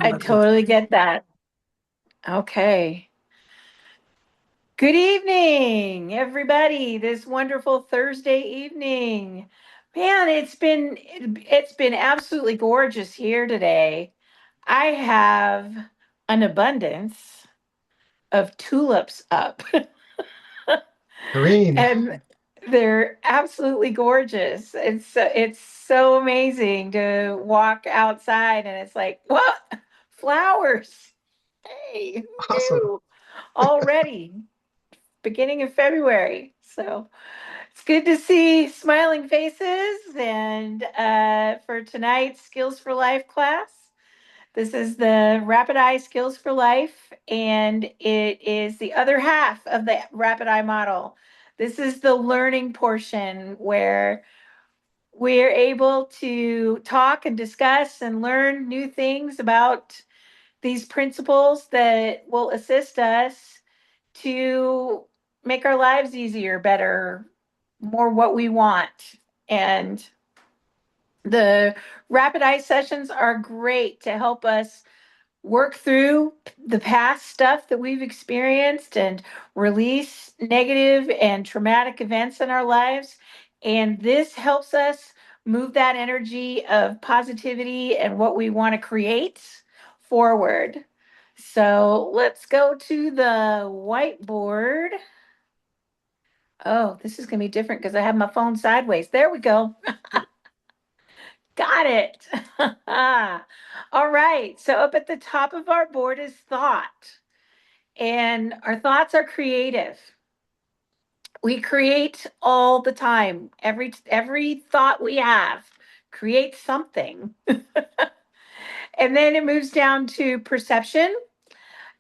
I But it's totally get that. Okay. Good evening, everybody. This wonderful Thursday evening. Man, it's been absolutely gorgeous here today. I have an abundance of tulips up. green. And they're absolutely gorgeous. It's so amazing to walk outside and it's like, what? Flowers. Hey, who Awesome. knew? Already, beginning of February. So it's good to see smiling faces. And for tonight's Skills for Life class, this is the Rapid Eye Skills for Life, and it is the other half of the Rapid Eye model. This is the learning portion where we're able to talk and discuss and learn new things about these principles that will assist us to make our lives easier, better, more what we want. And the rapid eye sessions are great to help us work through the past stuff that we've experienced and release negative and traumatic events in our lives. And this helps us move that energy of positivity and what we want to create forward. So let's go to the whiteboard. Oh, this is going to be different because I have my phone sideways. There we go. Got it. All right. So up at the top of our board is thought. And our thoughts are creative. We create all the time. Every thought we have creates something. And then it moves down to perception.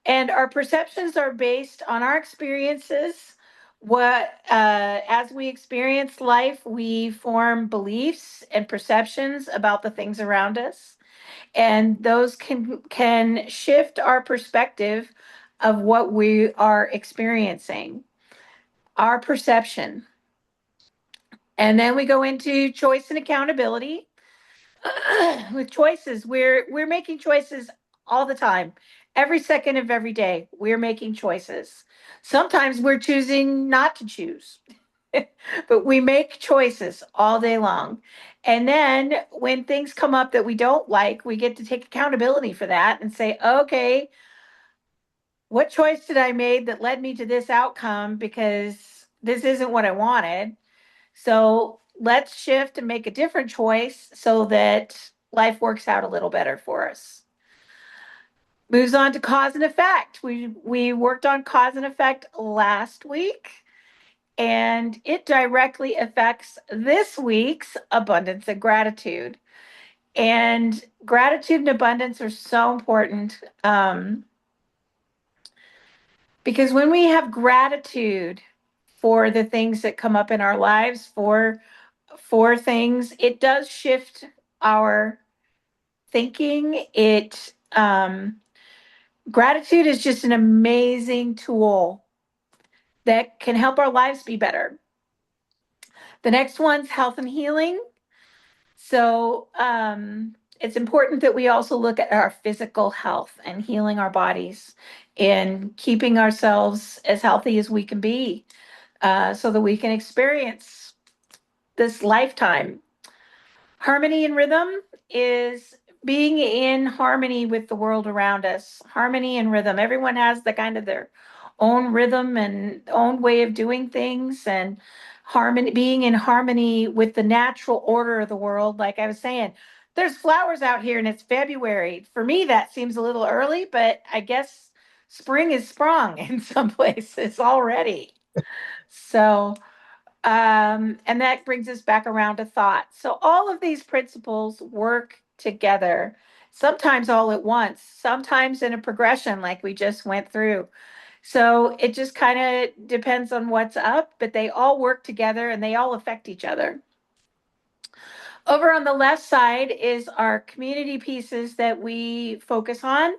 And our perceptions are based on our experiences. What As we experience life, we form beliefs and perceptions about the things around us, and those can shift our perspective of what we are experiencing, our perception. And then we go into choice and accountability. With choices, we're making choices all the time. Every second of every day, we're making choices. Sometimes we're choosing not to choose. But we make choices all day long. And then when things come up that we don't like, we get to take accountability for that and say, okay, what choice did I make that led me to this outcome? Because this isn't what I wanted. So let's shift and make a different choice so that life works out a little better for us. Moves on to cause and effect. We worked on cause and effect last week, and it directly affects this week's abundance and gratitude. And gratitude and abundance are so important, because when we have gratitude for the things that come up in our lives, for things, it does shift our thinking. It Gratitude is just an amazing tool that can help our lives be better. The next one's health and healing. So it's important that we also look at our physical health and healing our bodies and keeping ourselves as healthy as we can be, so that we can experience this lifetime. Harmony and rhythm is being in harmony with the world around us. Harmony and rhythm. Everyone has the kind of their own rhythm and own way of doing things, and harmony, being in harmony with the natural order of the world. Like I was saying, there's flowers out here and it's February. For me, that seems a little early, but I guess spring is sprung in some places already. So and that brings us back around to thought. So all of these principles work together, sometimes all at once, sometimes in a progression like we just went through. So it just kind of depends on what's up, but they all work together and they all affect each other. Over on the left side is our community pieces that we focus on.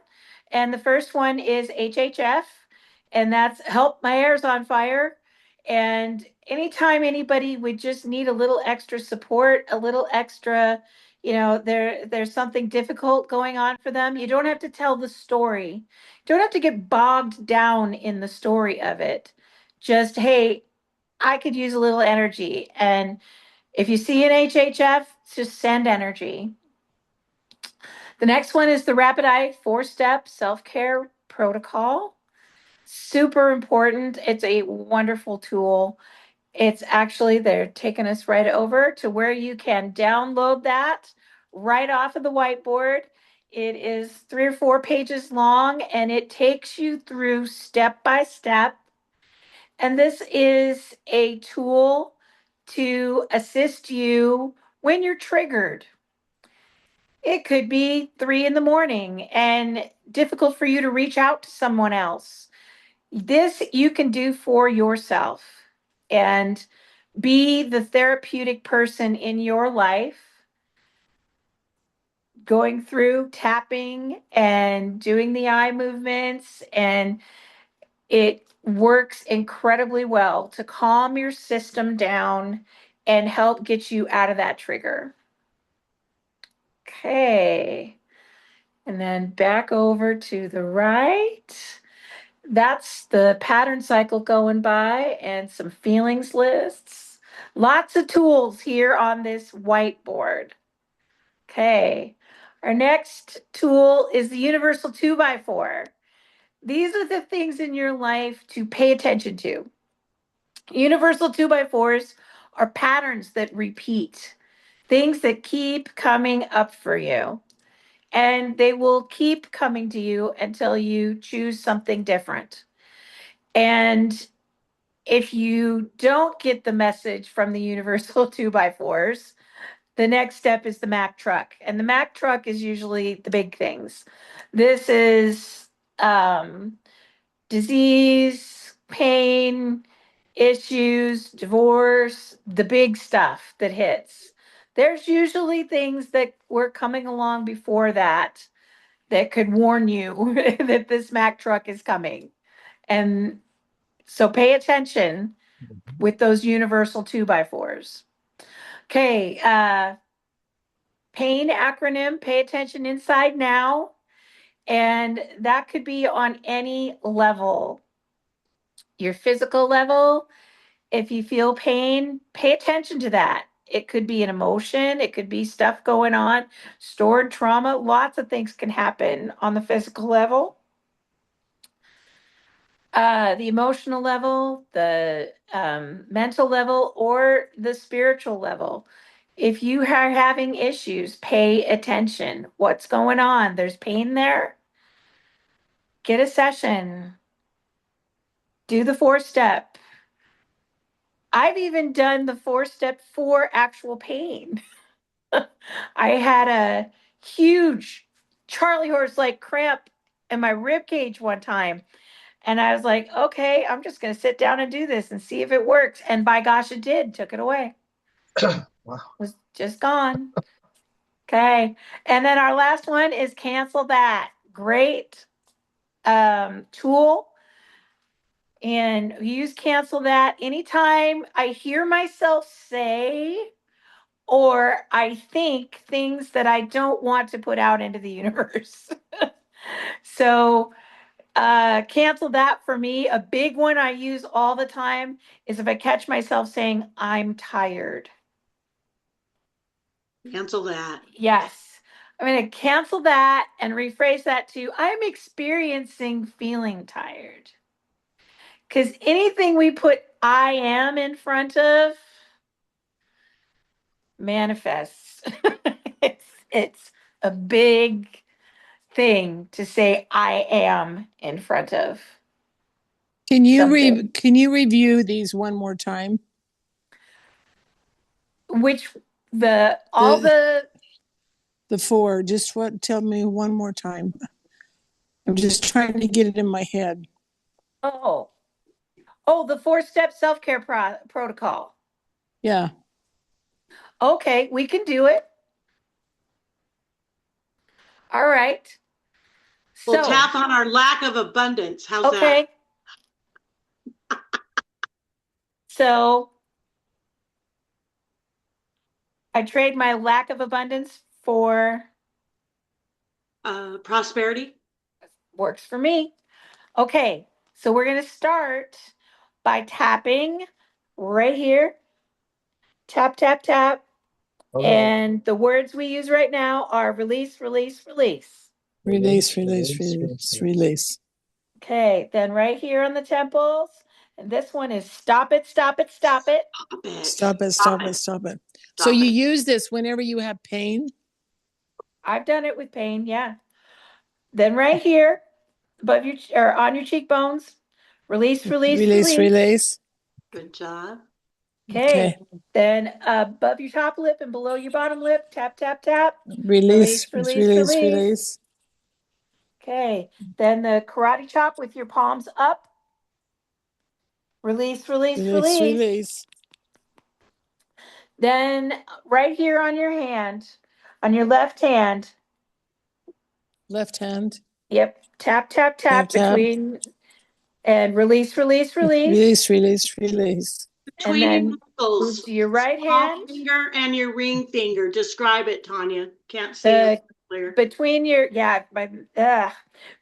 And the first one is HHF, and that's Help My Hair's on Fire. And anytime anybody would just need a little extra support, a little extra there's something difficult going on for them. You don't have to tell the story. You don't have to get bogged down in the story of it. Just, hey, I could use a little energy. And if you see an HHF, just send energy. The next one is the Rapid Eye 4-step self-care protocol. Super important. It's a wonderful tool. It's actually, they're taking us right over to where you can download that right off of the whiteboard. It is 3 or 4 pages long, and it takes you through step by step. And this is a tool to assist you when you're triggered. It could be 3 in the morning and difficult for you to reach out to someone else. This you can do for yourself and be the therapeutic person in your life, going through tapping and doing the eye movements. And it works incredibly well to calm your system down and help get you out of that trigger. Okay. And then back over to the right. That's the pattern cycle going by and some feelings lists. Lots of tools here on this whiteboard. Okay. Our next tool is the universal 2x4. These are the things in your life to pay attention to. Universal 2x4s are patterns that repeat, things that keep coming up for you. And they will keep coming to you until you choose something different. And if you don't get the message from the universal 2x4s, the next step is the Mac truck. And the Mac truck is usually the big things. This is disease, pain, issues, divorce, the big stuff that hits. There's usually things that were coming along before that that could warn you that this Mac truck is coming. And so pay attention with those universal 2x4s. Okay, pain acronym, pay attention inside now. And that could be on any level. Your physical level, if you feel pain, pay attention to that. It could be an emotion, it could be stuff going on, stored trauma. Lots of things can happen on the physical level. The emotional level, the mental level, or the spiritual level. If you are having issues, pay attention. What's going on? There's pain there. Get a session. Do the 4-step. I've even done the 4-step for actual pain. I had a huge Charlie horse like cramp in my rib cage one time. And I was like, okay, I'm just going to sit down and do this and see if it works. And by gosh, it did. Took it away. Wow. It was just gone. Okay. And then our last one is cancel that. Great tool. And use cancel that anytime I hear myself say or I think things that I don't want to put out into the universe. So cancel that for me. A big one I use all the time is if I catch myself saying, I'm tired. Cancel that. Yes. I'm going to cancel that and rephrase that to, I'm experiencing feeling tired. Because anything we put I am in front of manifests. it's a big thing to say I am in front of. Can you review these one more time? Which the 4. Just tell me one more time. I'm just trying to get it in my head. the 4-step self-care protocol. Yeah. Okay, we can do it. All right. We'll tap on our lack of abundance. How's okay. that? So I trade my lack of abundance for prosperity. Works for me. Okay, so we're going to start by tapping right here. Tap, tap, tap. Okay. And the words we use right now are release, release, release. Release, release, release, release. Okay, then right here on the temples, and this one is stop it, stop it, stop it. Stop it, stop it, stop it. So you use this whenever you have pain? I've done it with pain, yeah. Then right here, above your or on your cheekbones, release, release, Release, release. Good job. Okay. Then above your top lip and below your bottom lip, tap, tap, tap. Release, release, release. Okay. Then the karate chop with your palms up. Release, release, release. Release. Then right here on your hand, on your left hand. Left hand. Yep. Tap, tap, tap between and release, release, release. Release, release, release. Between your knuckles, to your right hand finger and your ring finger. Describe it, Tanya. Can't see it clear. Between your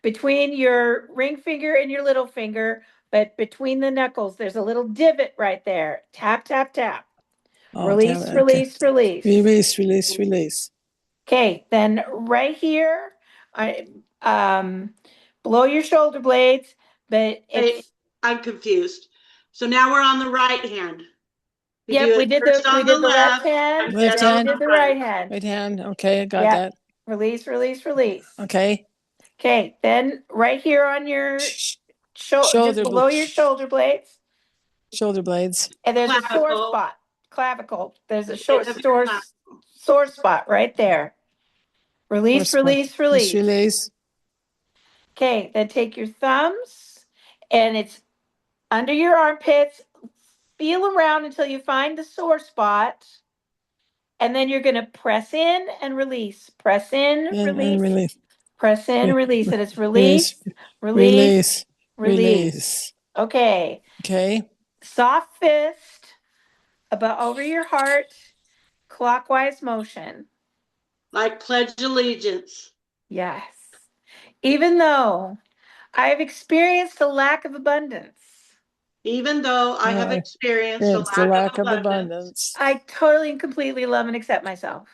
between your ring finger and your little finger, but between the knuckles, there's a little divot right there. Tap, tap, tap. Oh, release, release, release. Release, release, release. Okay, then right here, below your shoulder blades, but it's. I'm confused. So now we're on the right hand. We did the left hand. Left hand. We did the right hand. Right hand. Okay, I got that. Release, release, release. Okay. Okay, then right here on your shoulder, just below your shoulder blades. Shoulder blades. And there's a sore spot. Clavicle. There's a sore spot right there. Release, release, release. Release. Okay, then take your thumbs and it's under your armpits. Feel around until you find the sore spot. And then you're going to press in and release. Press in, release. Press in, release. And it's release, release, release. Okay. Okay. Soft fist about over your heart, clockwise motion. Like pledge allegiance. Yes. Even though I've experienced a lack of abundance. Even though I have experienced a lack of abundance. I totally and completely love and accept myself.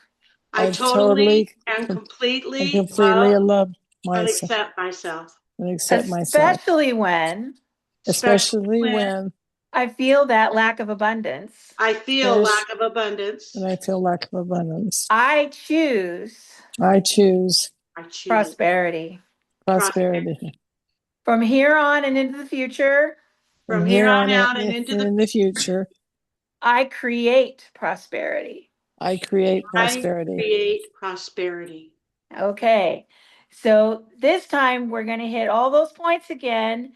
I totally and completely love myself. And accept myself. Especially when I feel that lack of abundance. I feel lack of abundance. And I feel lack of abundance. I choose prosperity. Prosperity. From here on and into the future. From here on out and into the future. I create prosperity. I create prosperity. I create prosperity. Okay. So this time we're going to hit all those points again,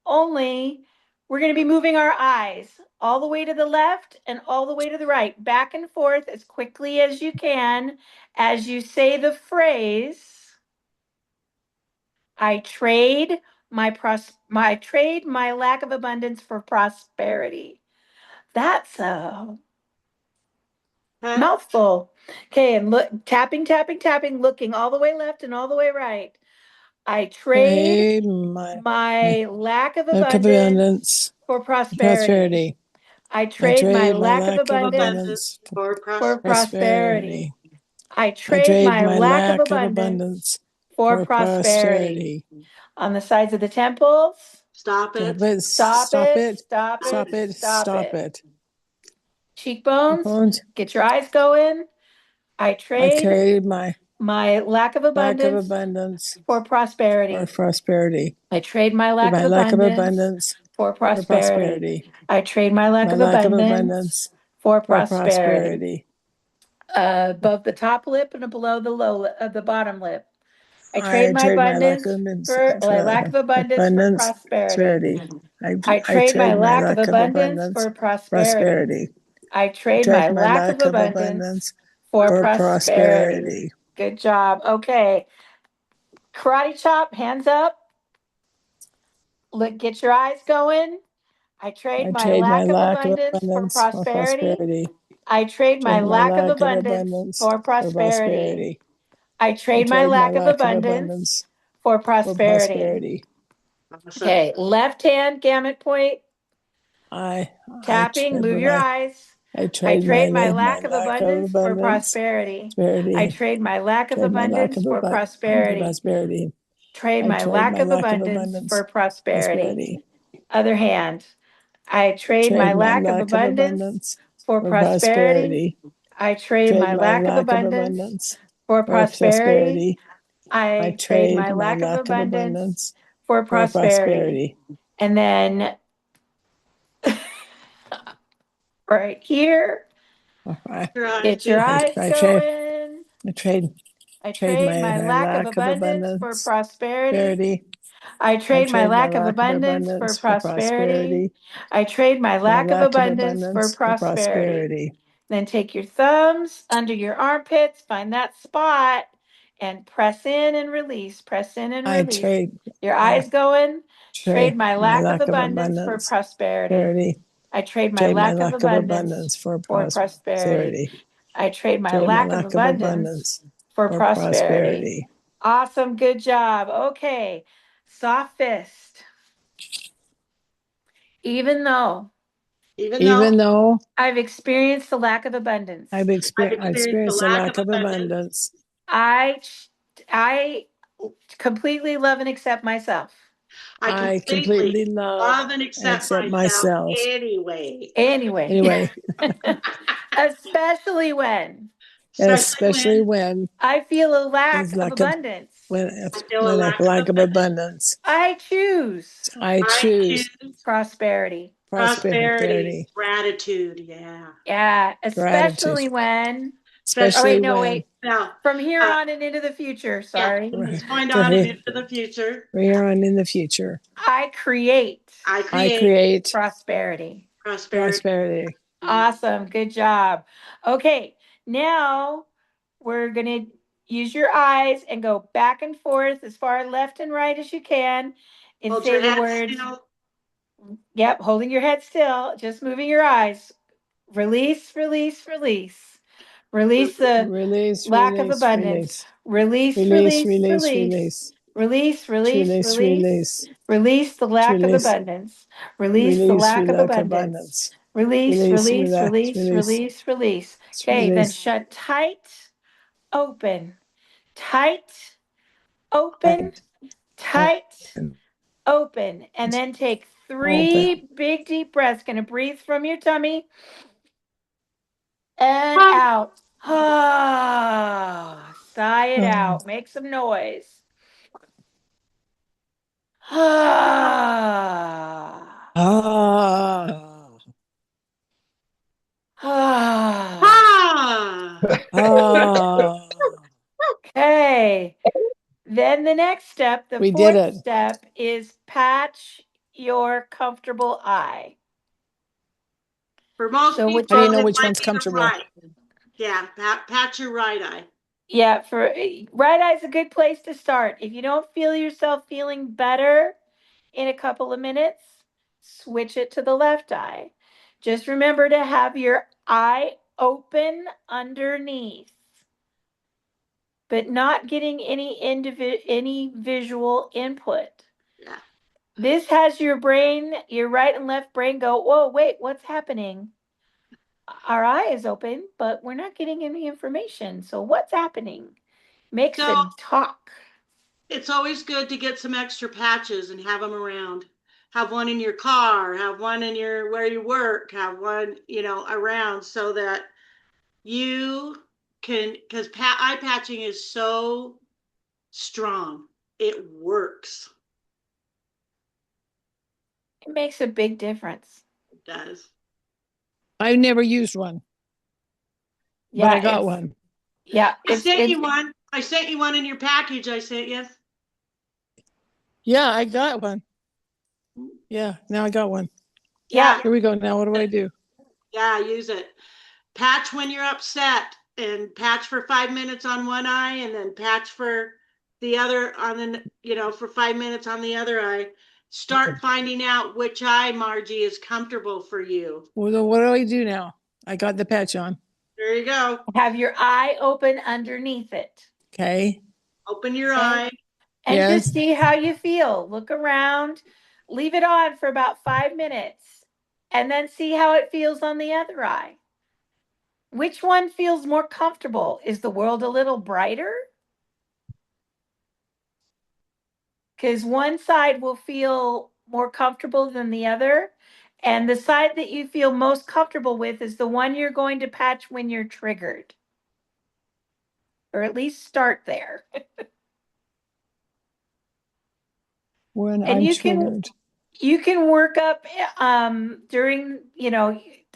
only we're going to be moving our eyes all the way to the left and all the way to the right, back and forth as quickly as you can as you say the phrase, I trade my lack of abundance for prosperity. That's a mouthful. Okay, and look, tapping, tapping, tapping, looking all the way left and all the way right. I trade my lack of abundance for prosperity. I trade my lack of abundance for prosperity. I trade my lack of abundance for prosperity. On the sides of the temples. Stop it. Stop it. Stop it. Stop it. Cheekbones. Get your eyes going. I trade my lack of abundance for prosperity. I trade my lack of abundance for prosperity. I trade my lack of abundance for prosperity. Above the top lip and below the bottom lip. I trade my lack of abundance for prosperity. I trade my lack of abundance for prosperity. I trade my lack of abundance for prosperity. Good job. Okay. Karate chop, hands up. Look, get your eyes going. I trade my lack of abundance for prosperity. I trade my Trade my lack of lack of abundance abundance for for prosperity. prosperity. I I trade my trade my lack of lack of abundance abundance for for prosperity. prosperity. Awesome. Okay, left hand gamut point, I tapping, trade move your my eyes. I I trade trade my my lack of abundance for abundance, prosperity. I prosperity. trade my lack of Trade my lack abundance of for prosperity. prosperity. Trade I my trade lack my of lack of abundance abundance, for prosperity. prosperity. Other hand, I trade my Trade my lack of lack of abundance abundance for for prosperity. prosperity. I trade Trade my my lack of lack of abundance abundance for for prosperity. prosperity. I I trade my trade my lack of lack of abundance abundance for for prosperity. prosperity. And then right here, I, Your eyes get too. your eyes I trade going. I trade I trade trade my my lack of lack of abundance for abundance prosperity. prosperity. I I trade my trade my lack of lack of abundance for abundance for prosperity. prosperity. I trade my My lack of lack of abundance for abundance for prosperity. prosperity. Then take your thumbs under your armpits, find that spot, and press in and release. Press in and I release. trade Your eyes going. Trade trade my my lack of lack of abundance for abundance prosperity. prosperity. I trade my Trade my lack of lack of abundance abundance for for prosperity. prosperity. I trade my Trade my lack of lack of abundance abundance for for prosperity. prosperity. Awesome. Good job. Okay. Soft fist. Even though Even though I've experienced the lack of abundance, I've experienced experienced the a lack lack of of abundance, abundance. I completely love and accept myself. I I completely completely love and and accept accept myself myself. anyway. Anyway, Anyway, especially when Especially especially when when I feel a lack there's of lack of abundance. I feel a when a lack of lack of abundance. abundance. I choose I I choose choose prosperity. prosperity, prosperity, gratitude. Yeah. Yeah, gratitude, especially when. Oh, Especially wait, especially no, when wait. now, From here uh, on and into the future, yeah, sorry. from this point for on and here, into the future, from here on in the future, I create I I create create prosperity. prosperity. prosperity. Awesome. Good job. Okay, now we're going to use your eyes and go back and forth as far left and right as you can and Hold say your the head words. still. Yep, holding your head still, just moving your eyes. Release, release, release. Release the Release, lack of release, abundance. release, Release, release, release, release, release. release, Release, release, release, release. release, Release the lack of release, abundance. Release the release, lack of lack abundance. abundance. Release, Release, release, relax, release, release, release, release. Okay, then release. shut tight, open, tight, open, Tight, tight, open. And then take open. 3 big deep breaths. Gonna breathe from your tummy and Ah, out. Ah, sigh it out. Make some noise. Ah, Ah, ah. ah. ah. Okay. Then the next step, the We did fourth it. step, is patch your comfortable eye. For most So people, which How do you know it which might one's be the comfortable? right. Yeah, pat your right eye. Yeah, for right eye's a good place to start. If you don't feel yourself feeling better in a couple of minutes, switch it to the left eye. Just remember to have your eye open underneath, but not getting any visual input. Yeah. This has your brain, your right and left brain go, whoa, wait, what's happening? Our eye is open, but we're not getting any information. So what's happening? Makes So it talk. it's always good to get some extra patches and have them around. Have one in your car, have one in your where you work, have one, around so that you can, because eye patching is so strong. It works. It makes a big difference. It does. I've never used one, but Yeah, I got one. Yeah, I sent you one. I sent you one in your package. I sent you. Yeah, I got one. Yeah, now I got one. Yeah. Here we go. Now what do I do? Yeah, use it. Patch when you're upset and patch for 5 minutes on one eye and then patch for the other on for 5 minutes on the other eye. Start finding out which eye, Margie, is comfortable for you. Well, then what do I do now? I got the patch on. There you go. Have your eye open underneath it. Okay. Open your Okay. eye. And just Yes. see how you feel. Look around, leave it on for about 5 minutes, and then see how it feels on the other eye. Which one feels more comfortable? Is the world a little brighter? Because one side will feel more comfortable than the other. And the side that you feel most comfortable with is the one you're going to patch when you're triggered, or at least start there. When And I'm triggered. you can work up during,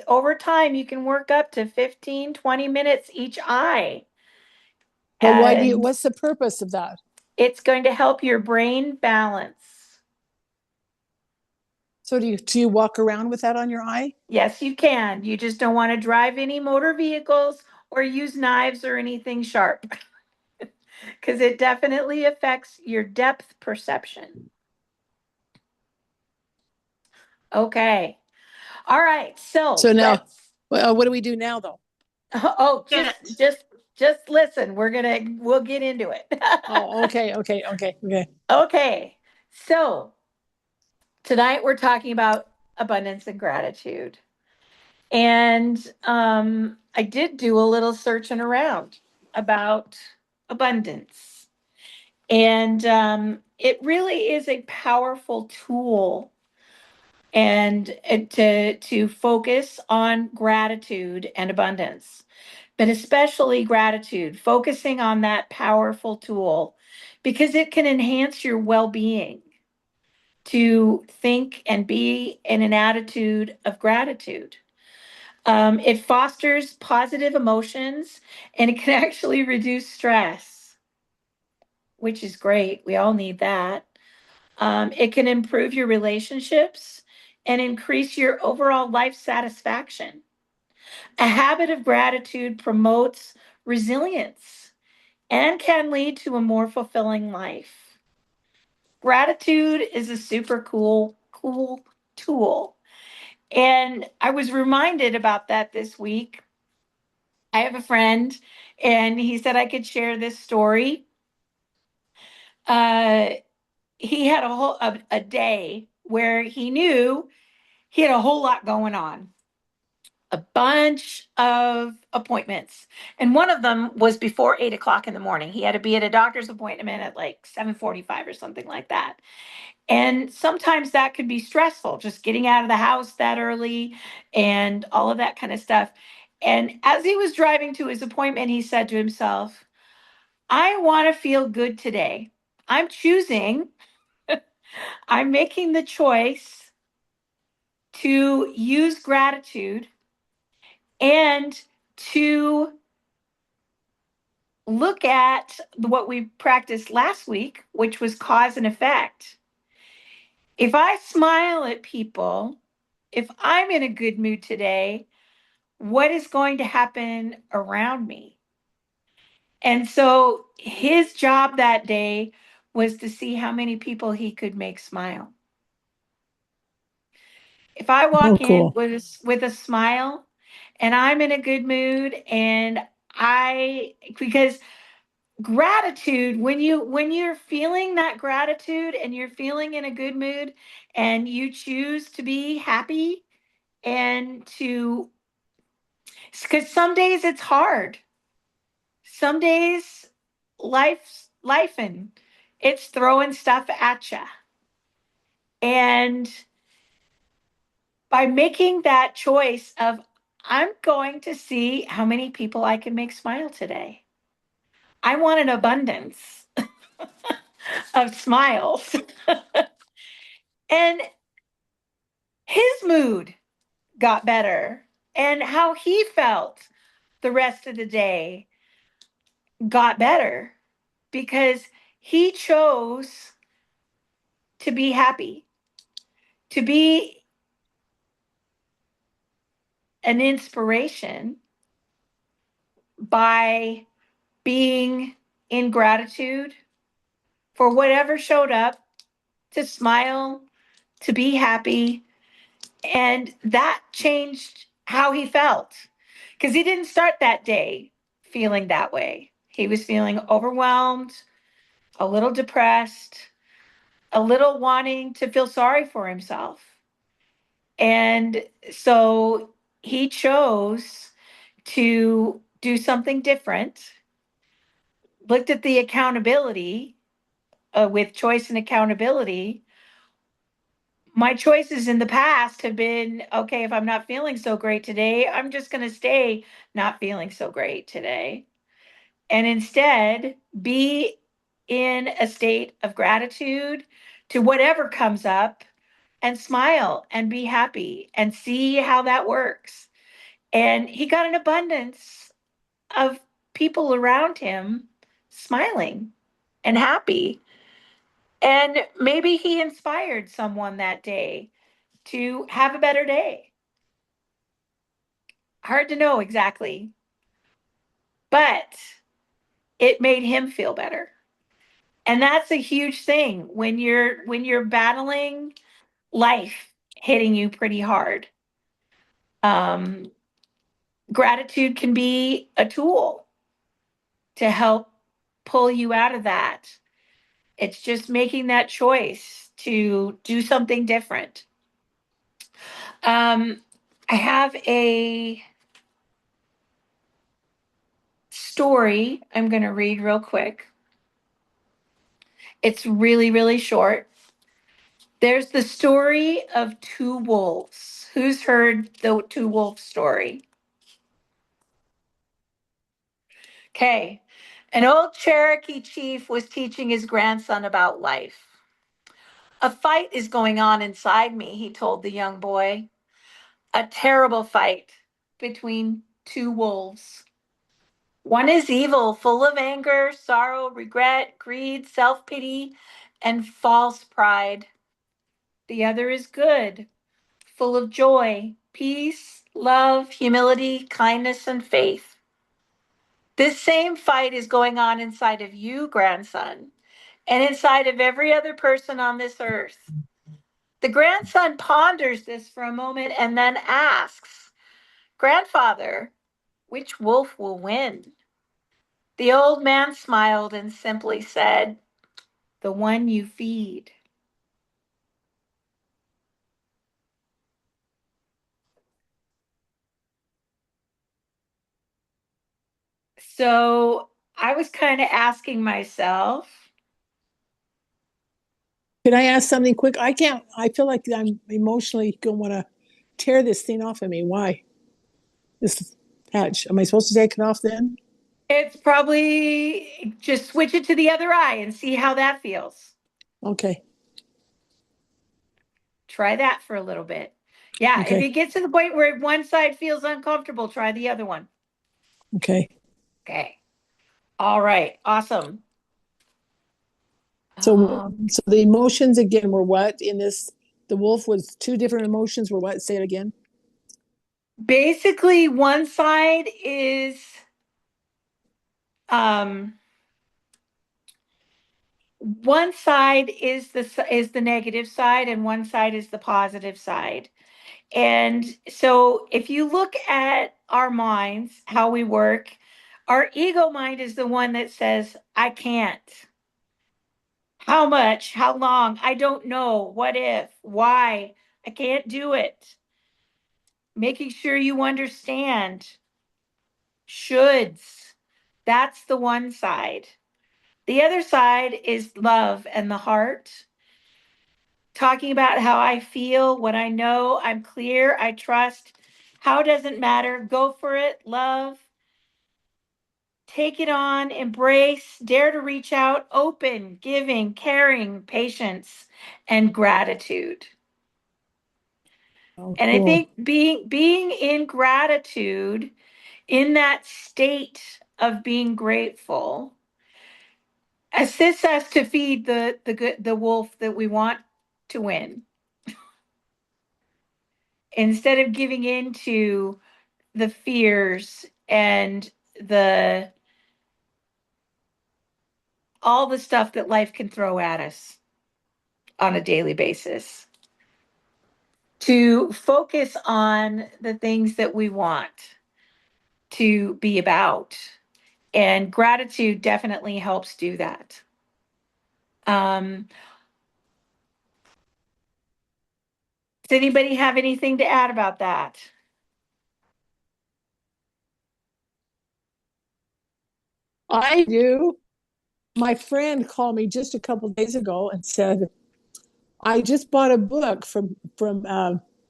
over time you can work up to 15-20 minutes each eye. But why And what's the purpose of that? it's going to help your brain balance. So do you walk around with that on your eye? Yes, you can. You just don't want to drive any motor vehicles or use knives or anything sharp because it definitely affects your depth perception. Okay. All right. So So now, let's well, what do we do now though? oh, It. just listen. We'll get into it. Oh, okay. Okay. So tonight we're talking about abundance and gratitude. And I did do a little searching around about abundance. And it really is a powerful tool and to focus on gratitude and abundance, but especially gratitude, focusing on that powerful tool because it can enhance your well-being to think and be in an attitude of gratitude. It fosters positive emotions and it can actually reduce stress, which is great. We all need that. It can improve your relationships and increase your overall life satisfaction. A habit of gratitude promotes resilience and can lead to a more fulfilling life. Gratitude is a super cool tool. And I was reminded about that this week. I have a friend, and he said I could share this story. Uh, he had a day where he knew he had a whole lot going on, a bunch of appointments, and one of them was before 8 o'clock in the morning. He had to be at a doctor's appointment at like 7:45 or something like that. And sometimes that could be stressful, just getting out of the house that early and all of that kind of stuff. And as he was driving to his appointment, he said to himself, I want to feel good today. I'm choosing, I'm making the choice to use gratitude and to look at what we practiced last week, which was cause and effect. If I smile at people, if I'm in a good mood today, what is going to happen around me? And so his job that day was to see how many people he could make smile. If I Oh, walk in cool. with a smile and I'm in a good mood and because gratitude, when you're feeling that gratitude and you're feeling in a good mood and you choose to be happy and to because some days it's hard. Some days life and it's throwing stuff at you. And by making that choice of I'm going to see how many people I can make smile today. I want an abundance of smiles. And his mood got better and how he felt the rest of the day got better because he chose to be happy, to be an inspiration by being in gratitude for whatever showed up, to smile, to be happy. And that changed how he felt. because he didn't start that day feeling that way. He was feeling overwhelmed, a little depressed, a little wanting to feel sorry for himself. And so he chose to do something different, looked at the accountability with choice and accountability. My choices in the past have been okay, if I'm not feeling so great today, I'm just going to stay not feeling so great today. And instead, be in a state of gratitude to whatever comes up and smile and be happy and see how that works. And he got an abundance of people around him smiling and happy. And maybe he inspired someone that day to have a better day. Hard to know exactly, but it made him feel better. And that's a huge thing when you're battling life hitting you pretty hard. Um, Gratitude can be a tool to help pull you out of that. It's just making that choice to do something different. Um, I have a story I'm going to read real quick. It's really, really short. There's the story of two wolves. Who's heard the two wolf story? Okay. An old Cherokee chief was teaching his grandson about life. A fight is going on inside me, he told the young boy. A terrible fight between two wolves. One is evil, full of anger, sorrow, regret, greed, self pity, and false pride. The other is good, full of joy, peace, love, humility, kindness, and faith. This same fight is going on inside of you, grandson, and inside of every other person on this earth. The grandson ponders this for a moment and then asks, Grandfather, which wolf will win? The old man smiled and simply said, The one you feed. So I was kind of asking myself, Can I ask something quick? I feel like I'm emotionally going to want to tear this thing off of me. Why? This patch. Am I supposed to take it off then? it's probably just switch it to the other eye and see how that feels. Okay. Try that for a little bit. Yeah, if it Okay. gets to the point where one side feels uncomfortable, try the other one. Okay. Okay. All right. Awesome. So, Um, so the emotions again were what in this? The wolf was two different emotions were what? Say it again. Basically, um, one side is the negative side, and one side is the positive side. And so, if you look at our minds, how we work, our ego mind is the one that says, "I can't." How much? How long? I don't know. What if? Why? I can't do it. Making sure you understand shoulds. That's the one side. The other side is love and the heart, talking about how I feel, what I know, I'm clear, I trust. How doesn't matter. Go for it. Love. Take it on, embrace, dare to reach out, open, giving, caring, patience, and gratitude. Oh, And I cool. think being in gratitude, in that state of being grateful, assists us to feed the wolf that we want to win instead of giving in to the fears and the all the stuff that life can throw at us on a daily basis, to focus on the things that we want. to be about. And gratitude definitely helps do that. Um, does anybody have anything to add about that? I do. My friend called me just a couple of days ago and said, I just bought a book from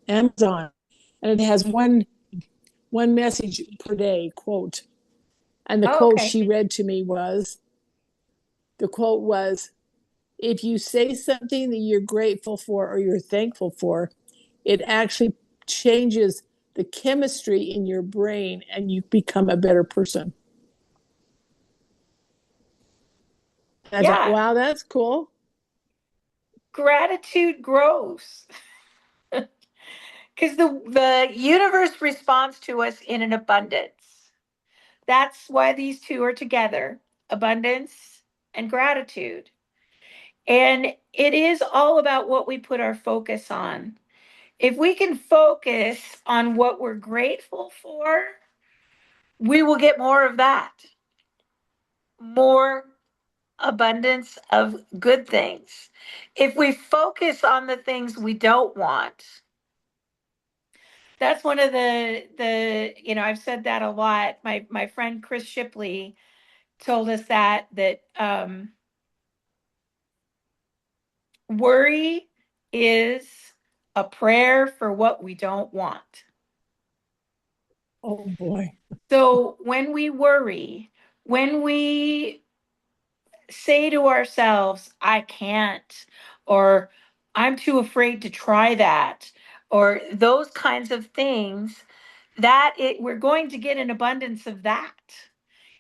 Amazon, and it has one message per day quote. And the Oh, quote okay. she read to me was, the quote was, if you say something that you're grateful for or you're thankful for, it actually changes the chemistry in your brain and you become a better person. And I thought, Yeah, wow, that's cool. gratitude grows because the universe responds to us in an abundance. That's why these two are together, abundance and gratitude. And it is all about what we put our focus on. If we can focus on what we're grateful for, we will get more of that, more abundance of good things. If we focus on the things we don't want, that's one of the I've said that a lot. My friend Chris Shipley told us that worry is a prayer for what we don't want. Oh boy. So when we worry, when we say to ourselves, I can't, or I'm too afraid to try that, or those kinds of things, we're going to get an abundance of that.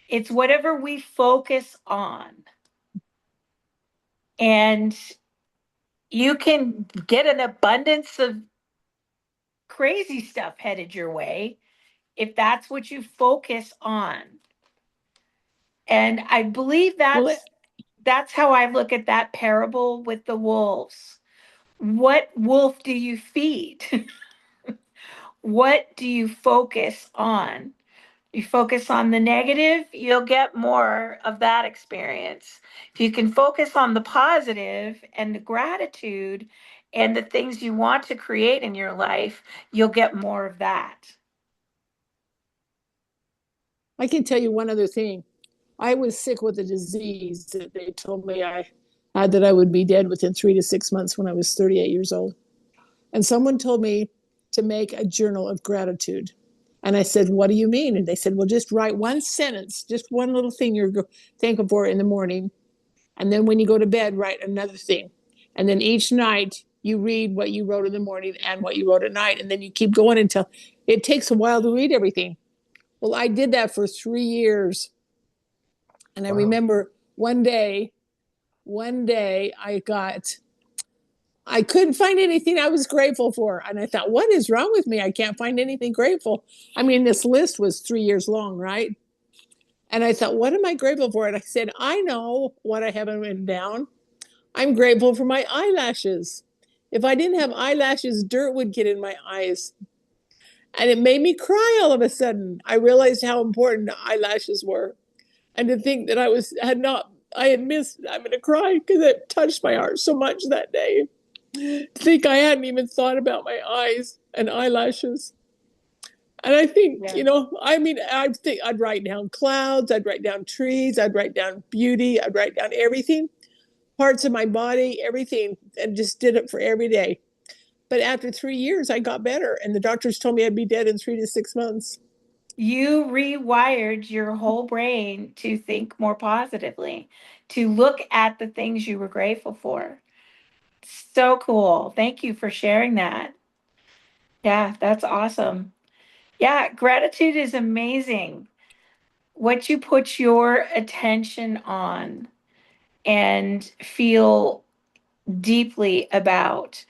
It's whatever we focus on. And you can get an abundance of crazy stuff headed your way if that's what you focus on. And I believe Well, that's how I look at that parable with the wolves. What wolf do you feed? What do you focus on? You focus on the negative, you'll get more of that experience. If you can focus on the positive and the gratitude and the things you want to create in your life, you'll get more of that. I can tell you one other thing. I was sick with a disease that they told me I had, that I would be dead within 3 to 6 months when I was 38 years old. And someone told me to make a journal of gratitude. And I said, what do you mean? And they said, well, just write one sentence, just one little thing you're thankful for in the morning. And then when you go to bed, write another thing. And then each night you read what you wrote in the morning and what you wrote at night. And then you keep going until it takes a while to read everything. Well, I did that for 3 years. And I remember one day I couldn't find anything I was grateful for. And I thought, what is wrong with me? I can't find anything grateful. I mean, this list was 3 years long, right? And I thought, what am I grateful for? And I said, I know what I haven't written down. I'm grateful for my eyelashes. If I didn't have eyelashes, dirt would get in my eyes. And it made me cry all of a sudden. I realized how important the eyelashes were. And to think that I had missed, I'm going to cry because it touched my heart so much that day. To think I hadn't even thought about my eyes and eyelashes. And I think, Yeah. I mean, I think I'd write down clouds, I'd write down trees, I'd write down beauty, I'd write down everything, parts of my body, everything, and just did it for every day. But after 3 years, I got better, and the doctors told me I'd be dead in 3 to 6 months. You rewired your whole brain to think more positively, to look at the things you were grateful for. So cool. Thank you for sharing that. Yeah, that's awesome. Yeah, gratitude is amazing. What you put your attention on and feel deeply about.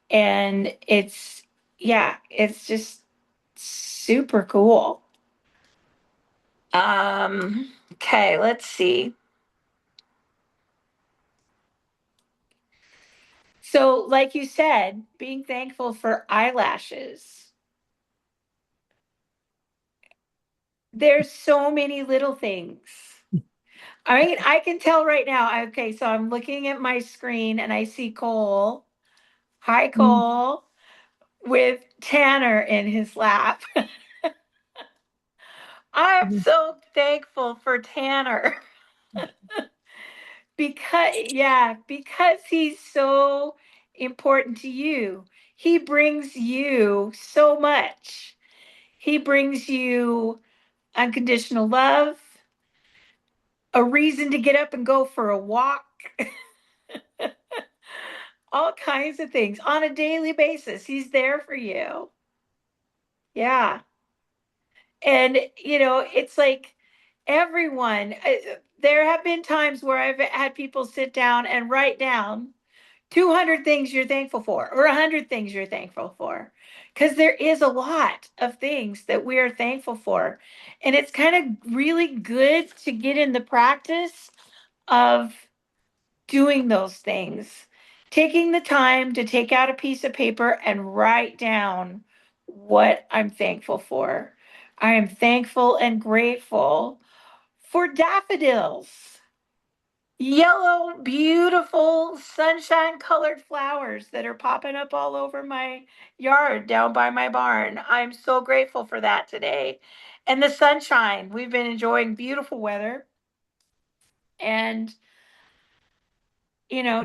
And yeah, it's just super cool. Okay, let's see. So, like you said, being thankful for eyelashes. There's so many little things. I mean, I can tell right now. Okay, so I'm looking at my screen and I see Cole. Hi, Cole, with Tanner in his lap. I'm so thankful for Tanner because he's so important to you. He brings you so much. He brings you unconditional love, a reason to get up and go for a walk, all kinds of things on a daily basis. He's there for you. Yeah. And, it's like everyone, there have been times where I've had people sit down and write down 200 things you're thankful for or 100 things you're thankful for. Because there is a lot of things that we are thankful for. And it's kind of really good to get in the practice of doing those things, taking the time to take out a piece of paper and write down what I'm thankful for. I am thankful and grateful for daffodils, yellow, beautiful, sunshine colored flowers that are popping up all over my yard down by my barn. I'm so grateful for that today. And the sunshine. We've been enjoying beautiful weather. And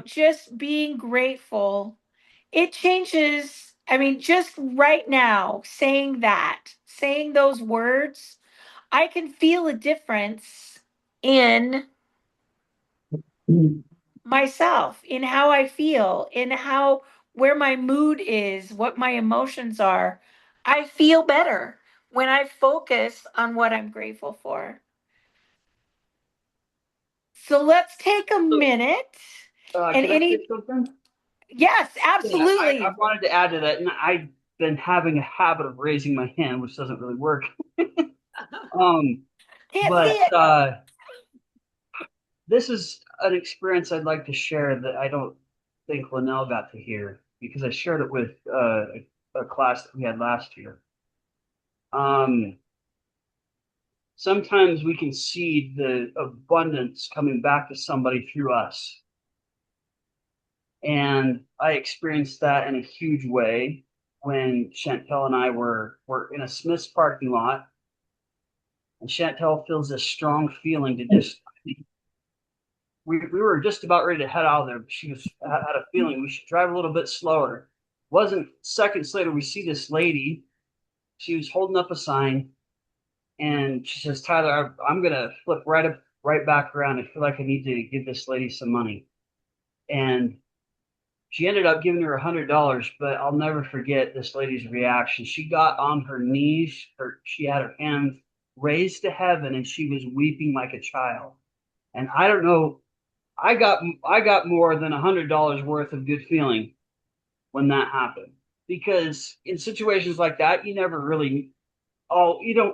just being grateful, it changes. I mean, just right now, saying those words, I can feel a difference in myself, in how I feel, in where my mood is, what my emotions are. I feel better when I focus on what I'm grateful for. So let's take a minute and Can I say any, something? yes, Yeah, I absolutely. wanted to add to that, and I've been having a habit of raising my hand, which doesn't really work. Um, Can't see but it. this is an experience I'd like to share that I don't think Linnell got to hear because I shared it with a class that we had last year. Um, Sometimes we can see the abundance coming back to somebody through us. And I experienced that in a huge way when Chantel and I were in a Smith's parking lot, and Chantel feels this strong feeling to just we were just about ready to head out of there. But she had a feeling we should drive a little bit slower. Wasn't seconds later we see this lady. She was holding up a sign, and she says, "Tyler, I'm gonna flip right back around. I feel like I need to give this lady some money." And she ended up giving her $100, but I'll never forget this lady's reaction. She got on her knees, she had her hands raised to heaven, and she was weeping like a child. And I don't know, I got more than $100 worth of good feeling when that happened, because in situations like that, you don't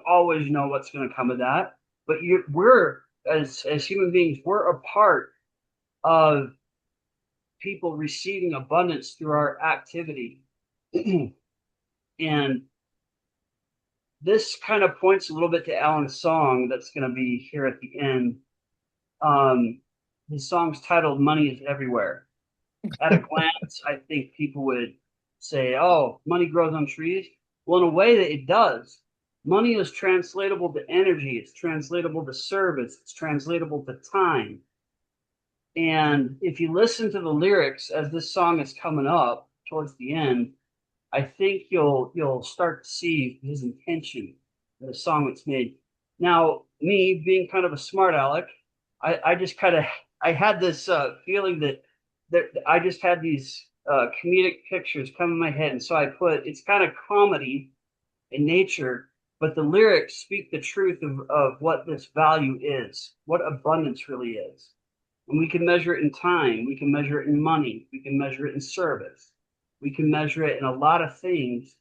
always know what's going to come of that. But we're as human beings, we're a part of people receiving abundance through our activity. And this kind of points a little bit to Allen's song that's going to be here at the end. Um, his song's titled Money is Everywhere. At a glance, I think people would say, oh, money grows on trees. Well, in a way that it does. Money is translatable to energy, it's translatable to service, it's translatable to time. And if you listen to the lyrics as this song is coming up towards the end, I think you'll start to see his intention in the song that's made. Now, me being kind of a smart aleck, I just kind of I had this feeling that I just had these comedic pictures come in my head, and so I put it's kind of comedy in nature, but the lyrics speak the truth of what this value is, what abundance really is. And we can measure it in time, we can measure it in money, we can measure it in service, we can measure it in a lot of things,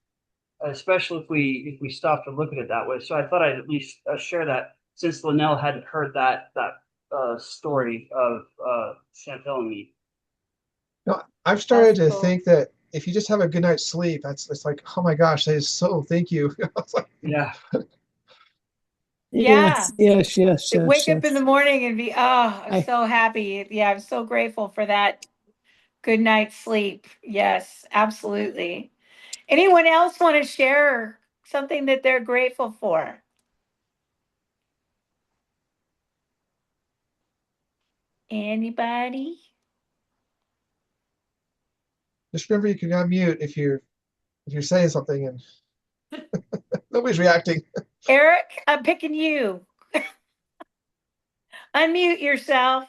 especially if we stop to look at it that way. So I thought I'd at least share that since Linnell hadn't heard that story of Chantel and me. No, I've That's started to cool. think that if you just have a good night's sleep, it's like, oh my gosh, that is so thank you. It's like, Yeah, Yeah. Yes. To wake up in the morning and be, oh, I'm I, so happy. Yeah, I'm so grateful for that good night's sleep. Yes, absolutely. Anyone else want to share something that they're grateful for? Anybody? Just remember you can unmute if you're saying something and nobody's reacting. Eric, I'm picking you. Unmute yourself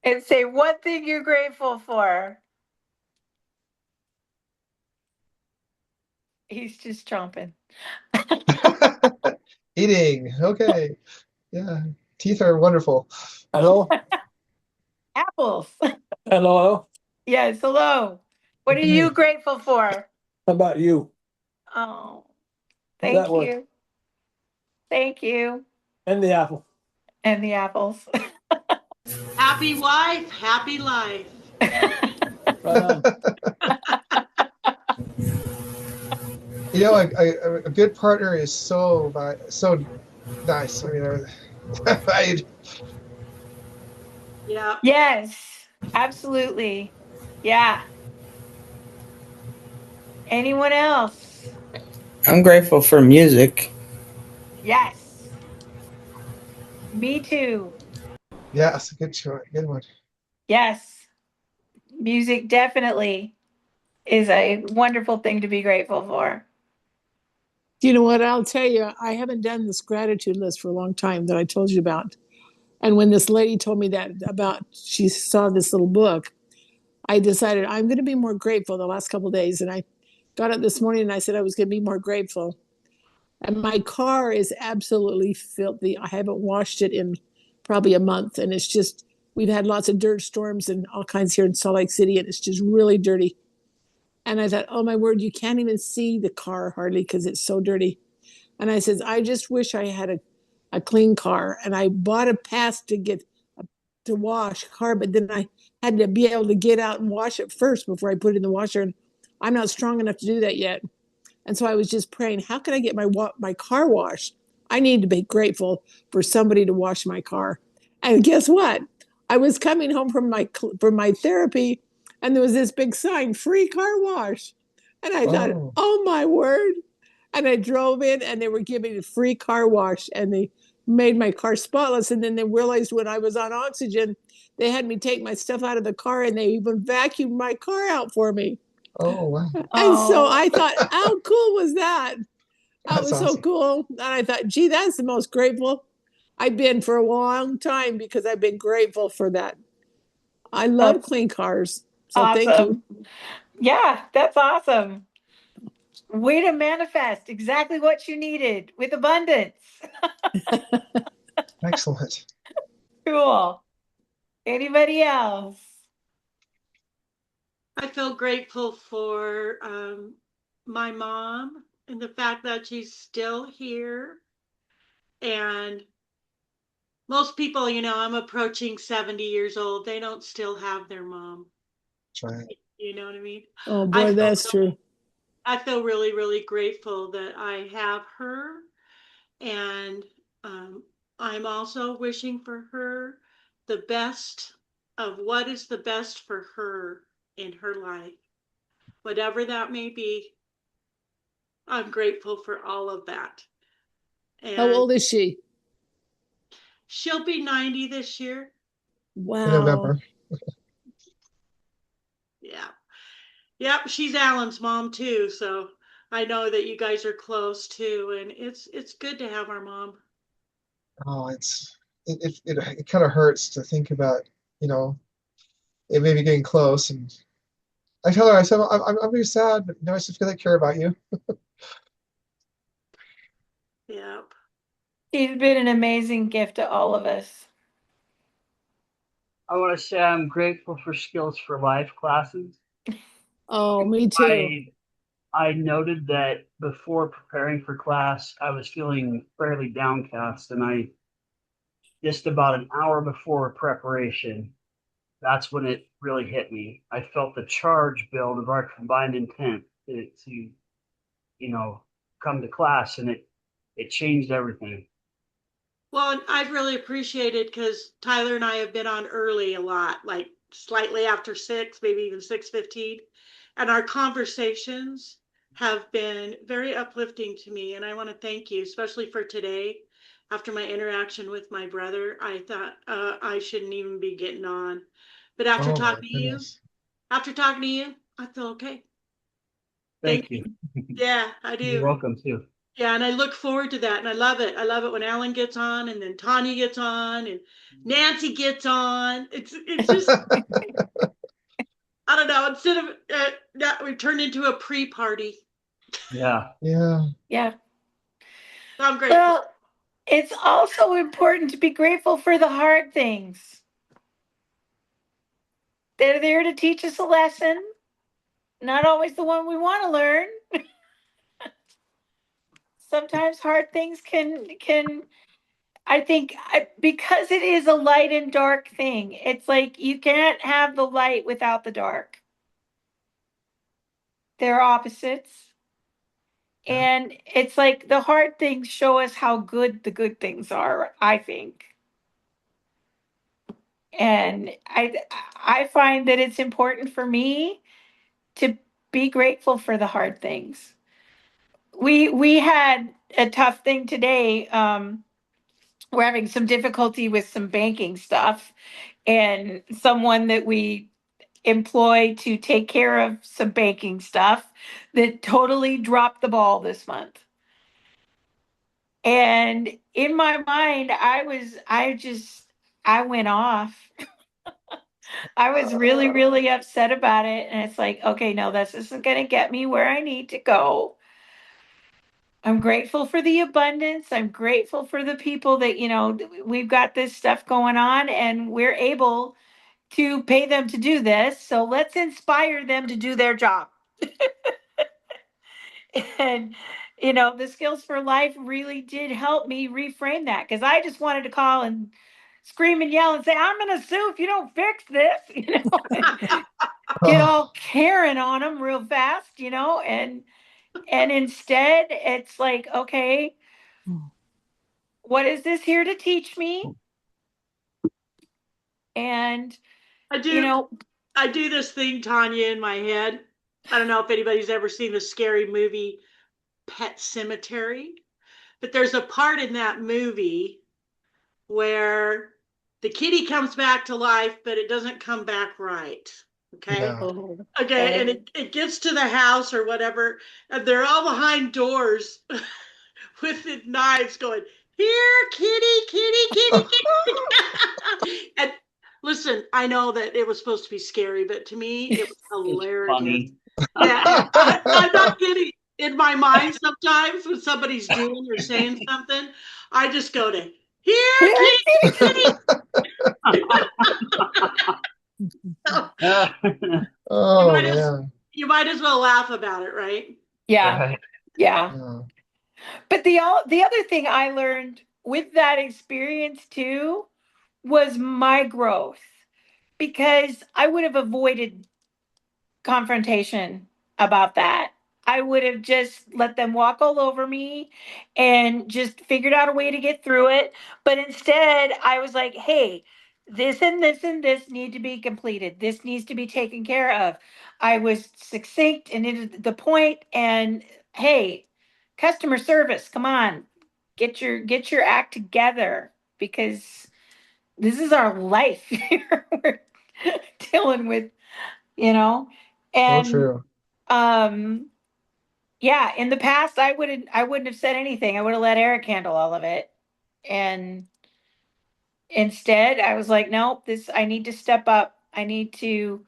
and say one thing you're grateful for. He's just chomping. Eating. Okay. Yeah. Teeth are wonderful. Hello? Apples. Hello? Yes, hello. What are you Okay. grateful for? How about you? Oh, That thank work. you. Thank you. And the apple. And the apples. Happy wife, happy life. Right on. You know, a good partner is so nice. I mean, I, Yeah. Yes, absolutely. Yeah. Anyone else? I'm grateful for music. Yes. Me too. yeah, that's a good choice. Good one. Yes. Music definitely is a wonderful thing to be grateful for. you know what? I'll tell you, I haven't done this gratitude list for a long time that I told you about. And when this lady told me that about, she saw this little book, I decided I'm going to be more grateful the last couple of days. And I got up this morning and I said I was going to be more grateful. And my car is absolutely filthy. I haven't washed it in probably a month. And it's just, we've had lots of dirt storms and all kinds here in Salt Lake City. And it's just really dirty. And I thought, oh my word, you can't even see the car hardly because it's so dirty. And I says, I just wish I had a clean car. And I bought a pass to get to wash car, but then I had to be able to get out and wash it first before I put it in the washer. And I'm not strong enough to do that yet. And so I was just praying, how can I get my car washed? I need to be grateful for somebody to wash my car. And guess what? I was coming home from my therapy, and there was this big sign, free car wash. And I thought, Oh, oh my word. And I drove in and they were giving a free car wash and they made my car spotless. And then they realized when I was on oxygen, they had me take my stuff out of the car and they even vacuumed my car out for me. oh, wow. And so Oh, I thought, how cool was that? That That's was so awesome. cool. And I thought, gee, that's the most grateful I've been for a long time because I've been grateful for that. I love that's clean cars. So thank you. awesome. Yeah, that's awesome. Way to manifest exactly what you needed with abundance. Excellent. Cool. Anybody else? I feel grateful for my mom and the fact that she's still here. And most people, I'm approaching 70 years old. They don't still have their mom. Try it. You know what I mean? Oh I boy, feel that's true. I feel really, really grateful that I have her, and um, I'm also wishing for her the best of what is the best for her in her life, whatever that may be. I'm grateful for all of that. How And old is she? she'll be 90 this year. In Wow. November. Yeah. Yep, she's Alan's mom too, so I know that you guys are close too, and it's good to have our mom. Oh, it kind of hurts to think about, you know, it maybe getting close. And I tell her, I said, I'm really sad, but I just feel like care about you. Yep. She's been an amazing gift to all of us. I want to say I'm grateful for Skills for Life classes. Oh, me too. I noted that before preparing for class, I was feeling fairly downcast, and I just about an hour before preparation, that's when it really hit me. I felt the charge build of our combined intent to you know, come to class, and it changed everything. Well, and I've really appreciated because Tyler and I have been on early a lot, like slightly after 6, maybe even 6:15, and our conversations have been very uplifting to me. And I want to thank you, especially for today. After my interaction with my brother, I thought I shouldn't even be getting on, but Oh my goodness. after talking to you, I feel okay. Thank Thank you. you. Yeah, I You're do. welcome too. Yeah, and I look forward to that, and I love it. I love it when Alan gets on, and then Tanya gets on, and Nancy gets on. It's just I don't know. Instead of that, we turned into a pre-party. Yeah. Yeah. Yeah. So I'm grateful. Well, it's also important to be grateful for the hard things. They're there to teach us a lesson, not always the one we want to learn. Sometimes hard things can I think because it is a light and dark thing. It's like you can't have the light without the dark. They're opposites. Yeah. And it's like the hard things show us how good the good things are, I think. And I find that it's important for me to be grateful for the hard things. We had a tough thing today. We're having some difficulty with some banking stuff, and someone that we employ to take care of some banking stuff that totally dropped the ball this month. And in my mind, I went off. I was really, really upset about it. And it's like, okay, no, this isn't going to get me where I need to go. I'm grateful for the abundance. I'm grateful for the people that, we've got this stuff going on and we're able to pay them to do this. So let's inspire them to do their job. And, the skills for life really did help me reframe that because I just wanted to call and scream and yell and say, I'm going to sue if you don't fix this, and get Oh, all Karen on them real fast, and instead it's like, okay, what is this here to teach me? And, I you do. know, I do this thing, Tanya, in my head. I don't know if anybody's ever seen the scary movie Pet Cemetery, but there's a part in that movie where the kitty comes back to life, but it doesn't come back right. Okay. yeah. oh, Okay. And okay. it gets to the house or whatever, and they're all behind doors with the knives going, here, kitty, kitty, kitty, kitty. And listen, I know that it was supposed to be scary, but to me, it was It's hilarious. funny. Yeah. And I'm not kidding. In my mind, sometimes when somebody's doing or saying something, I just go to, here, Here, kitty, kitty, kitty. kitty. You Oh might as man. you might as well laugh about it, right? Yeah, Right. yeah. Yeah. But the other thing I learned with that experience too was my growth because I would have avoided confrontation about that. I would have just let them walk all over me and just figured out a way to get through it. But instead, I was like, hey, this and this and this need to be completed. This needs to be taken care of. I was succinct and to the point, and hey, customer service, come on. Get your act together because this is our life here. We're dealing with, you know So and true. um yeah, in the past I wouldn't have said anything. I would have let Eric handle all of it, and instead I was like, nope, this I need to step up. I need to,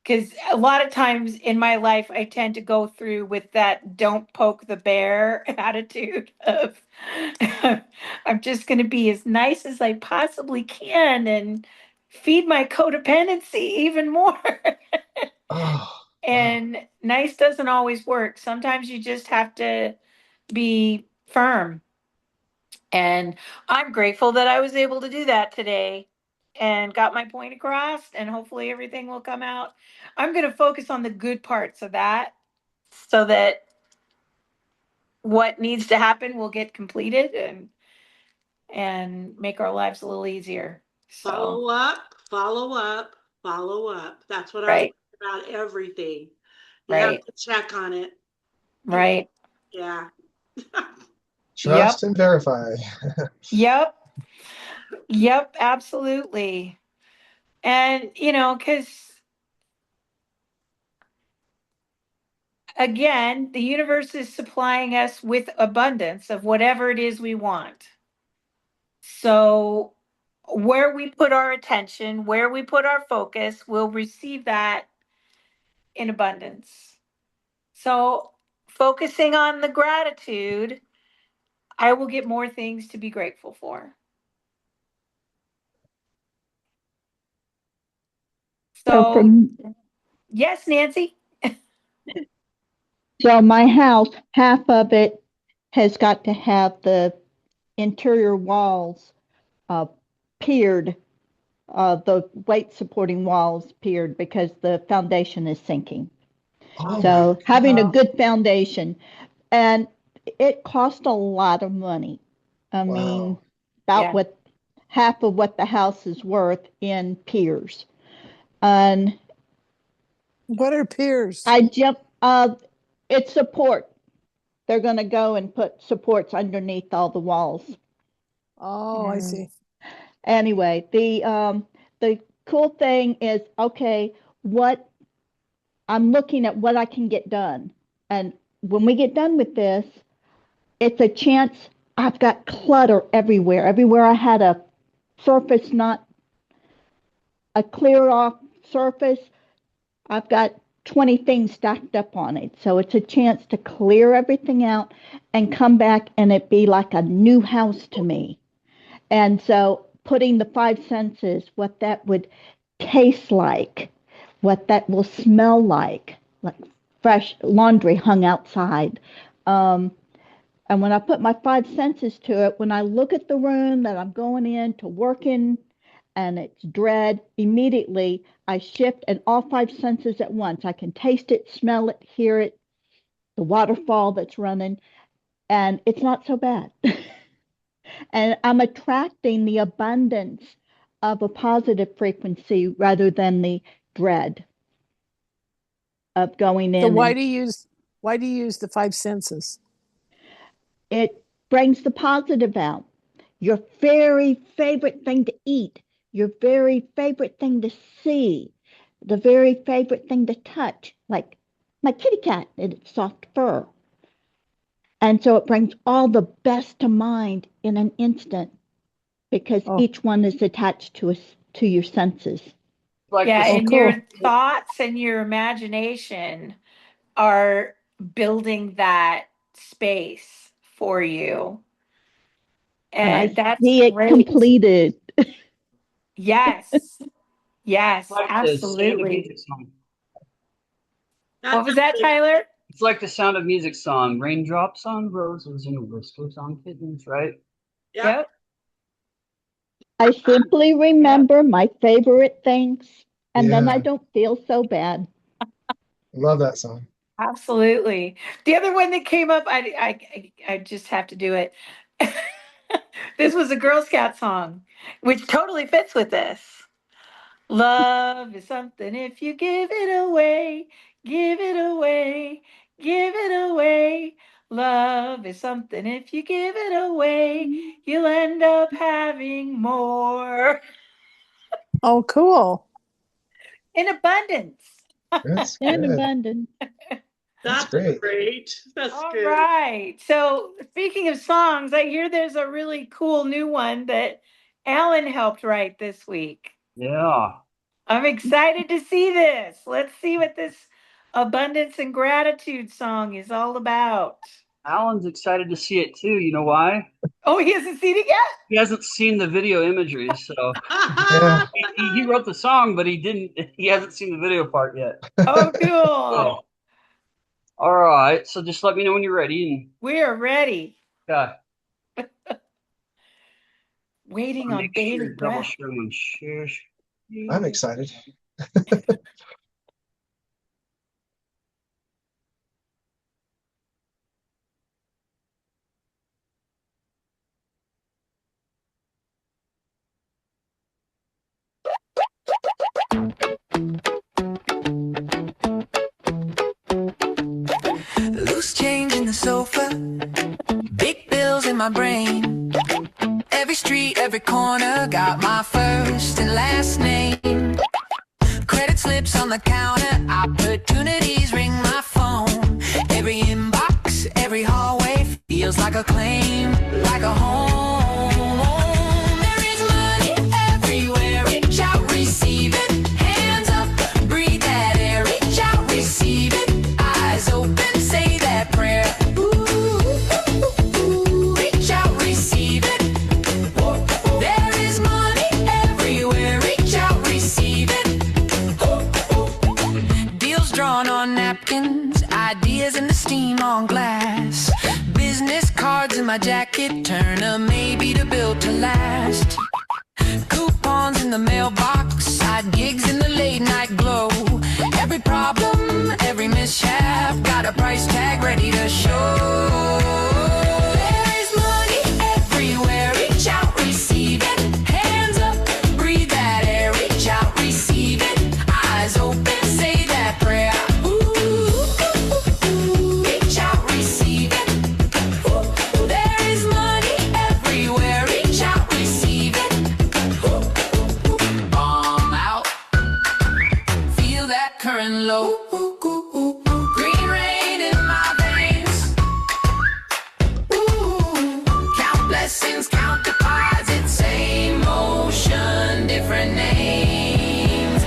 because a lot of times in my life I tend to go through with that don't poke the bear attitude of I'm just going to be as nice as I possibly can and feed my codependency even more. Oh, wow. And nice doesn't always work. Sometimes you just have to be firm. And I'm grateful that I was able to do that today and got my point across, and hopefully everything will come out. I'm going to focus on the good parts of that so that what needs to happen will get completed and make our lives a little easier. So, Follow up, follow up, follow up. That's what I was right, about everything. You have right, to check on it. And right. yeah. Yep, Trust and verify. yep, yep, absolutely. And, because again, the universe is supplying us with abundance of whatever it is we want. So, where we put our attention, where we put our focus, we'll receive that in abundance. So, focusing on the gratitude, I will get more things to be grateful for. So So, from yes, Nancy. so my house, half of it has got to have the interior walls uh, piered, the weight supporting walls piered because the foundation is sinking. Oh my So having a God. good foundation, and it cost a lot of money. I mean, Wow. about Yeah. what half of what the house is worth in piers. And What are peers? I jump. It's support. They're going to go and put supports underneath all the walls. Oh, I Mm. see. Anyway, the cool thing is, okay, what I'm looking at what I can get done. And when we get done with this, it's a chance. I've got clutter everywhere. Everywhere I had a surface, not a clear off surface, I've got 20 things stacked up on it. So it's a chance to clear everything out and come back and it be like a new house to me. And so putting the five senses, what that would taste like, what that will smell like fresh laundry hung outside. Um, and when I put my five senses to it, when I look at the room that I'm going in to work in and it's dread, immediately I shift and all five senses at once. I can taste it, smell it, hear it, the waterfall that's running, and it's not so bad. And I'm attracting the abundance of a positive frequency rather than the dread of going So in, and why do you use the five senses? it brings the positive out. Your very favorite thing to eat, your very favorite thing to see, the very favorite thing to touch, like my kitty cat and its soft fur. And so it brings all the best to mind in an instant because Oh, each one is attached to your senses. Like Yeah. this. oh, And your cool. thoughts and your imagination are building that space for you. And I And that's see it great. completed. Yes. Yes, Like the sound of absolutely. music song. What That's was that, a big, Tyler? It's like the Sound of Music song. Raindrops on roses and whispers on kittens, right? yep. Yep. I simply Yep. remember my favorite things, and then I Yeah. don't feel so bad. Love that song. Absolutely. The other one that came up, I just have to do it. This was a Girl Scout song, which totally fits with this. Love is something if you give it away, give it away, give it away. Love is something if you give it away, you'll end up having more Oh, cool. in abundance. That's And good. abundance. That's That's great. great. That's All good. right. So, speaking of songs, I hear there's a really cool new one that Alan helped write this week. Yeah. I'm excited to see this. Let's see what this abundance and gratitude song is all about. Alan's excited to see it too. You know why? Oh, he hasn't seen it yet? He hasn't seen the video imagery, so Yeah. he wrote the song, but he didn't. He hasn't seen the video part yet. Oh, cool. So, all right. So just let me know when you're ready, We are ready. and Waiting on make sure bated you're double breath. showing share. I'm excited. Loose change in the sofa, big bills in my brain. Every street, every corner got my first and last name. Credit slips on the counter, opportunities ring my phone. Every inbox, every hallway feels like a claim, like a home. There is money everywhere, reach out, receive it. Hands up, breathe that air, reach out, receive it. Eyes open, say that prayer. Ooh, reach out, receive it. There is money everywhere, reach out, receive it. Deals drawn on napkins, ideas in the steam on glass. Business cards in my jacket, turn a maybe to build to last. Coupons in the mailbox, side gigs in the late night glow. Every problem, every mishap, got a price tag ready to show. There is money everywhere, reach out, receive it. Hands up, breathe that air, reach out, receive it. Eyes open, say that prayer. Ooh, reach out, receive it. There is money everywhere, reach out, receive it. Bomb out, feel that current low. Green rain in my veins. Ooh, count blessings, count deposits, same motion, different names.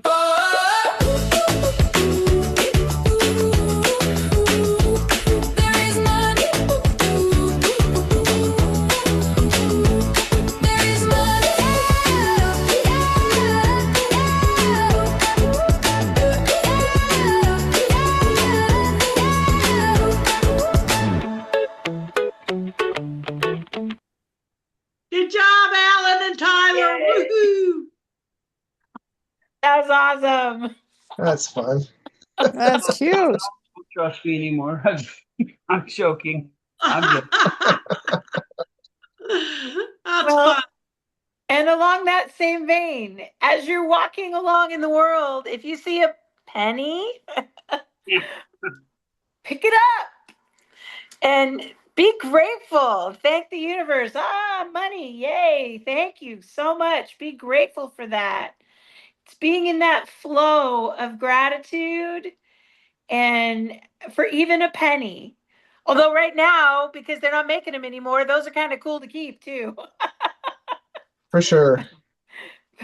Oh, there is money. There is Good job, Alan and Tyler. Yay. Woohoo! That was awesome. That's fun. That's cute. Don't trust me anymore. I'm joking. I'm joking. That's Well, fun. and along that same vein, as you're walking along in the world, if you see a penny, pick it up and be grateful. Thank the universe. Ah, money. Yay. Thank you so much. Be grateful for that. It's being in that flow of gratitude and for even a penny. Although right now, because they're not making them anymore, those are kind of cool to keep too. For sure.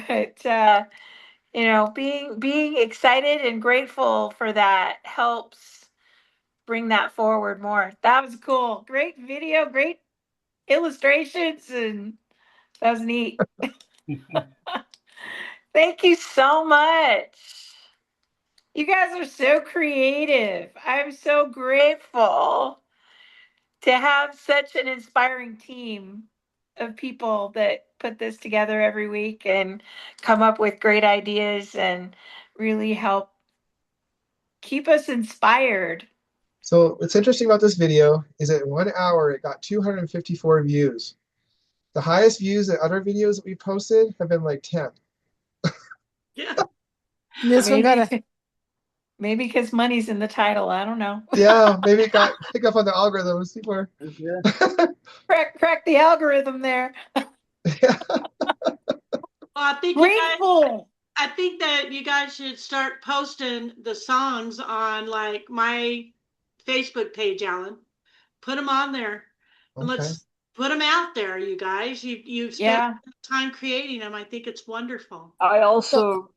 But being excited and grateful for that helps bring that forward more. That was cool. Great video, great illustrations, and that was neat. Thank you so much. You guys are so creative. I'm so grateful to have such an inspiring team of people that put this together every week and come up with great ideas and really help keep us inspired. So what's interesting about this video is that in 1 hour it got 254 views. The highest views that other videos that we posted have been like 10. Yeah. This one got a Maybe because money's in the title. I don't know. Yeah, maybe it got pick up on the algorithms. People are Crack the algorithm there. yeah. Well, I think that you guys should start posting the songs on like my Facebook page, Alan. Put them on there. And Okay. let's put them out there, you guys. You've spent time creating them. I think it's wonderful. I'd also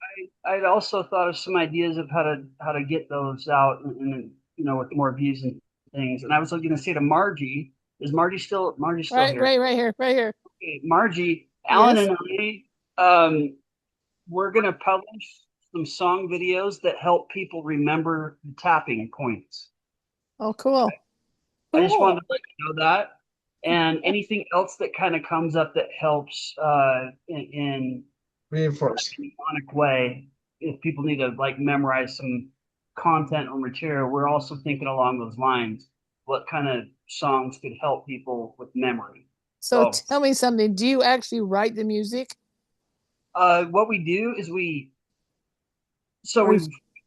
thought of some ideas of how to get those out and with more views and things. And I was going to say to Margie, is Margie still right here? right here. Okay, Margie, Alan Yes. and I, we're going to publish some song videos that help people remember the tapping points. Oh, cool. I just wanted to let you know that. And anything else that kind of comes up that helps in Reinforce. a mnemonic way, if people need to like memorize some content or material, we're also thinking along those lines. What kind of songs could help people with memory? So tell me something. Do you actually write the music? What we do is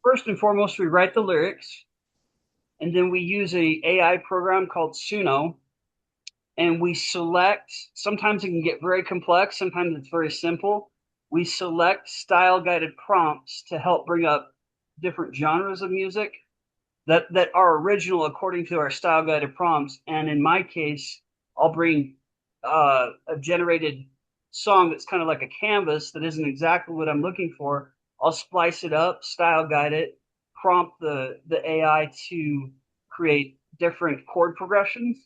first and foremost, we write the lyrics, and then we use a AI program called Suno, and we select, sometimes it can get very complex, sometimes it's very simple. We select style guided prompts to help bring up different genres of music that are original according to our style guided prompts. And in my case, I'll bring a generated song that's kind of like a canvas that isn't exactly what I'm looking for. I'll splice it up, style guide it, prompt the AI to create different chord progressions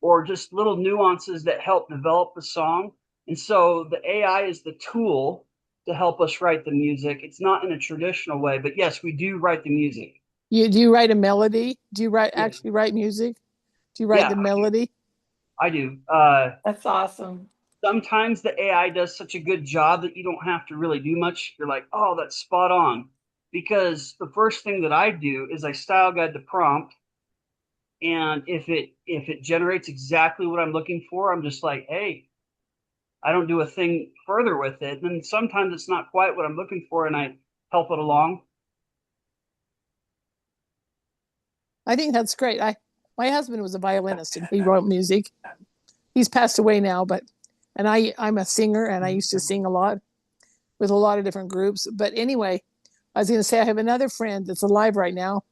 or just little nuances that help develop the song. And so the AI is the tool to help us write the music. It's not in a traditional way, but yes, we do write the music. Do you write a melody? Do you actually write music? Do you write the melody? I do. That's awesome. Sometimes the AI does such a good job that you don't have to really do much. You're like, oh, that's spot on. Because the first thing that I do is I style guide the prompt. And if it generates exactly what I'm looking for, I'm just like, hey, I don't do a thing further with it. And sometimes it's not quite what I'm looking for, and I help it along. I think that's great. My husband was a violinist and he wrote music. He's passed away now, but I'm a singer and I used to sing a lot with a lot of different groups. But anyway, I was going to say I have another friend that's alive right now.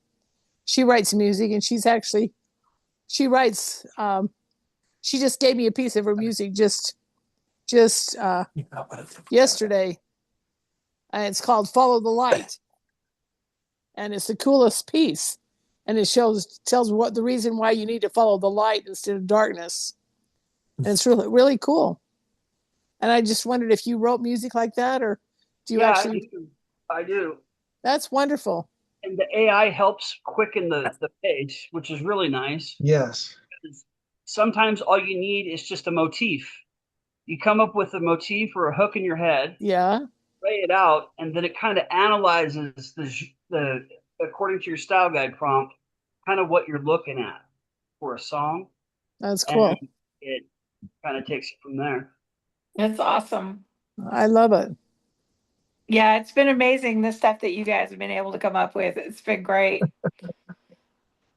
She writes music and she writes. She just gave me a piece of her music just yesterday. And it's called "Follow the Light," and it's the coolest piece. And it tells what the reason why you need to follow the light instead of darkness. And it's really, really cool. And I just wondered if you wrote music like that, or do you actually? I do. That's wonderful. And the AI helps quicken the pace, which is really nice. Yes. Sometimes all you need is just a motif. You come up with a motif or a hook in your head. Yeah. Lay it out, and then it kind of analyzes the according to your style guide prompt, kind of what you're looking at for a song. That's cool. And it kind of takes it from there. That's awesome. I love it. Yeah, it's been amazing the stuff that you guys have been able to come up with. It's been great.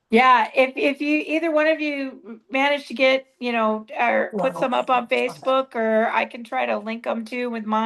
Yeah, if you either one of you manage to get, or put some up on Facebook, or I can try to link them too with mine.